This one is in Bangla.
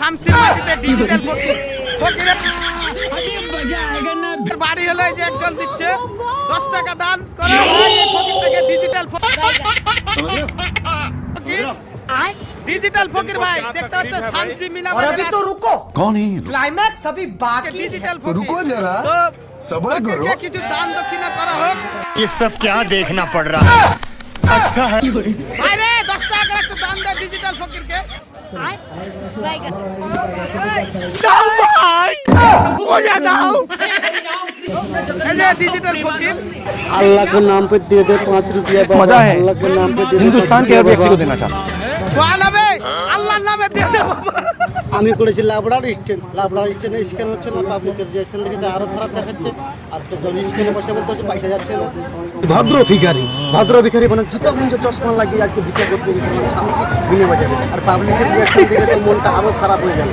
শামসির মাটিতে ডিজিটাল ফকির ফকিরের বাড়ি হলো এই যে একজন দিচ্ছে 10 টাকা দান করে ভাই এই ফকির থেকে ডিজিটাল ফকির डिजिटल फकीर भाई देखते हो शामसी मीना और अभी तो रुको कौन है ये लोग? क्लाइमैक्स अभी बाकी डिजिटल फकीर रुको जरा, सब्र करो। কিছু দান দক্ষিণা করা হোক ये सब क्या देखना पड़ रहा है अच्छा है ভাই রে 10 টাকা করে একটু দান দে ডিজিটাল ফকিরকে এই যে ডিজিটাল ফকির अल्लाह के नाम पे दे दे 5 रुपया बाबा। मजा है। अल्लाह के नाम पे दे दे हिंदुस्तान के हर व्यक्ति को देना चाहता हूं। দোয়া নেবে আল্লাহর নামে দিয়ে দে বাবা আমি করেছি লাবড়ার স্ট্যান্ডে স্ক্যান হচ্ছে না, পাবলিকের রিঅ্যাকশন দেখে তো আরো খারাপ দেখাচ্ছে। আর তো জন স্ক্যানে বসে বলতে হচ্ছে পয়সা যাচ্ছে না। ভদ্র ভিখারি মানে জুতা গুঞ্জে চশমা লাগিয়ে আজকে ভিক্ষা করতে গেছিলাম শামসি বিনে বাজারে। আর পাবলিকের রিঅ্যাকশন দেখে তো মনটা আরো খারাপ হয়ে গেল।